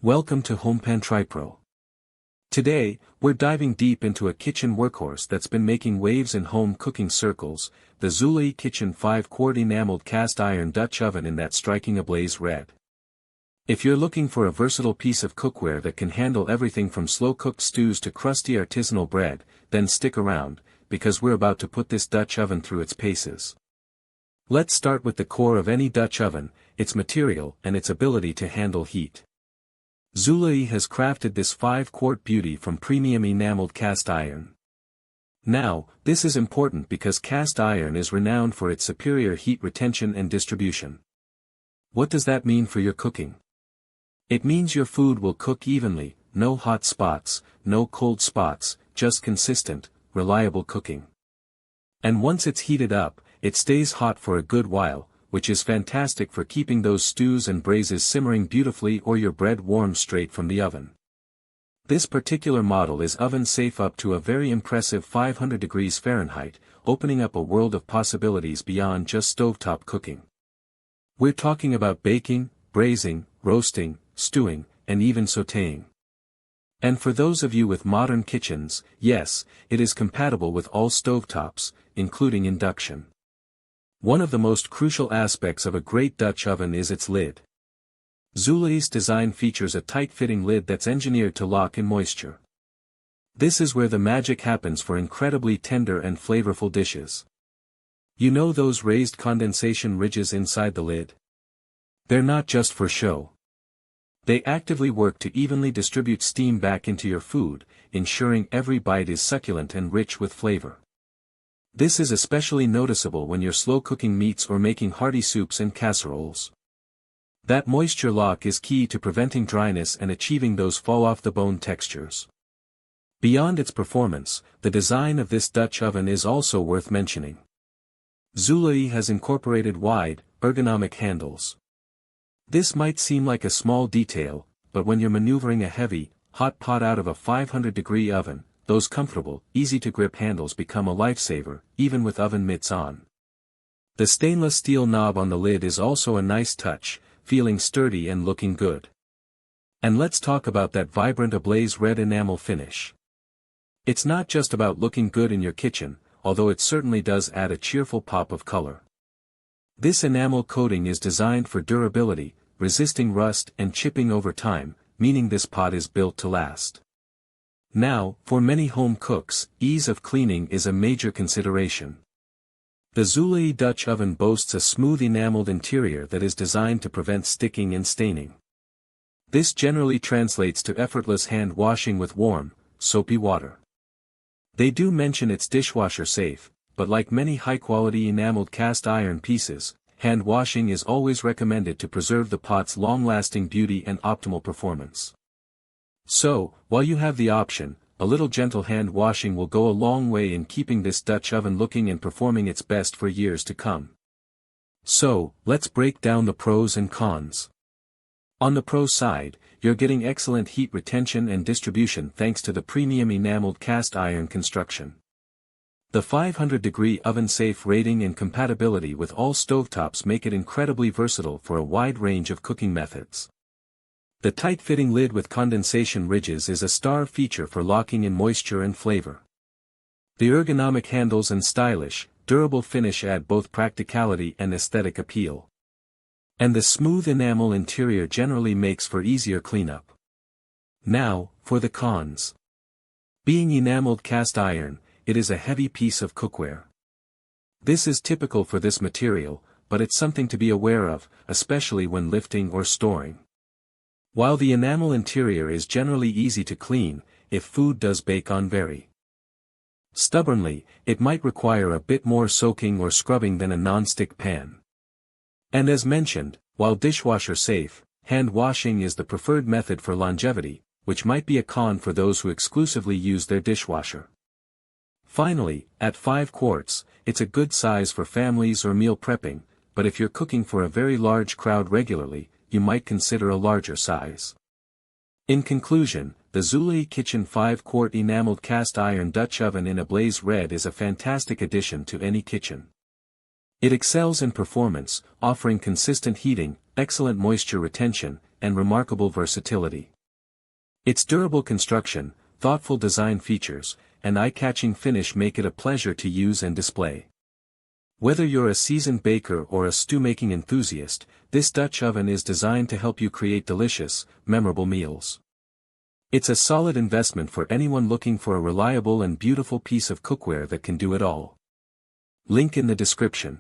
Welcome to HomePan TriPro. Today, we're diving deep into a kitchen workhorse that's been making waves in home cooking circles, the Zulay Kitchen 5-quart enameled cast iron Dutch oven in that striking Ablaze Red. If you're looking for a versatile piece of cookware that can handle everything from slow-cooked stews to crusty artisanal bread, then stick around, because we're about to put this Dutch oven through its paces. Let's start with the core of any Dutch oven, its material and its ability to handle heat. Zulay has crafted this 5-quart beauty from premium enameled cast iron. Now, this is important because cast iron is renowned for its superior heat retention and distribution. What does that mean for your cooking? It means your food will cook evenly, no hot spots, no cold spots, just consistent, reliable cooking. And once it's heated up, it stays hot for a good while, which is fantastic for keeping those stews and braises simmering beautifully or your bread warm straight from the oven. This particular model is oven safe up to a very impressive 500 degrees Fahrenheit, opening up a world of possibilities beyond just stovetop cooking. We're talking about baking, braising, roasting, stewing, and even sautéing. And for those of you with modern kitchens, yes, it is compatible with all stovetops, including induction. One of the most crucial aspects of a great Dutch oven is its lid. Zulay's design features a tight-fitting lid that's engineered to lock in moisture. This is where the magic happens for incredibly tender and flavorful dishes. You know those raised condensation ridges inside the lid? They're not just for show. They actively work to evenly distribute steam back into your food, ensuring every bite is succulent and rich with flavor. This is especially noticeable when you're slow-cooking meats or making hearty soups and casseroles. That moisture lock is key to preventing dryness and achieving those fall-off-the-bone textures. Beyond its performance, the design of this Dutch oven is also worth mentioning. Zulay has incorporated wide, ergonomic handles. This might seem like a small detail, but when you're maneuvering a heavy, hot pot out of a 500-degree oven, those comfortable, easy-to-grip handles become a lifesaver, even with oven mitts on. The stainless steel knob on the lid is also a nice touch, feeling sturdy and looking good. And let's talk about that vibrant Ablaze Red enamel finish. It's not just about looking good in your kitchen, although it certainly does add a cheerful pop of color. This enamel coating is designed for durability, resisting rust and chipping over time, meaning this pot is built to last. Now, for many home cooks, ease of cleaning is a major consideration. The Zulay Dutch oven boasts a smooth enameled interior that is designed to prevent sticking and staining. This generally translates to effortless hand washing with warm, soapy water. They do mention it's dishwasher safe, but like many high-quality enameled cast iron pieces, hand washing is always recommended to preserve the pot's long-lasting beauty and optimal performance. So, while you have the option, a little gentle hand washing will go a long way in keeping this Dutch oven looking and performing its best for years to come. So, let's break down the pros and cons. On the pro side, you're getting excellent heat retention and distribution thanks to the premium enameled cast iron construction. The 500-degree oven-safe rating and compatibility with all stovetops make it incredibly versatile for a wide range of cooking methods. The tight-fitting lid with condensation ridges is a star feature for locking in moisture and flavor. The ergonomic handles and stylish, durable finish add both practicality and aesthetic appeal. And the smooth enamel interior generally makes for easier cleanup. Now, for the cons. Being enameled cast iron, it is a heavy piece of cookware. This is typical for this material, but it's something to be aware of, especially when lifting or storing. While the enamel interior is generally easy to clean, if food does bake on very stubbornly, it might require a bit more soaking or scrubbing than a non-stick pan. And as mentioned, while dishwasher safe, hand washing is the preferred method for longevity, which might be a con for those who exclusively use their dishwasher. Finally, at 5 quarts, it's a good size for families or meal prepping, but if you're cooking for a very large crowd regularly, you might consider a larger size. In conclusion, the Zulay Kitchen 5-quart enameled cast iron Dutch oven in Ablaze Red is a fantastic addition to any kitchen. It excels in performance, offering consistent heating, excellent moisture retention, and remarkable versatility. Its durable construction, thoughtful design features, and eye-catching finish make it a pleasure to use and display. Whether you're a seasoned baker or a stew-making enthusiast, this Dutch oven is designed to help you create delicious, memorable meals. It's a solid investment for anyone looking for a reliable and beautiful piece of cookware that can do it all. Link in the description.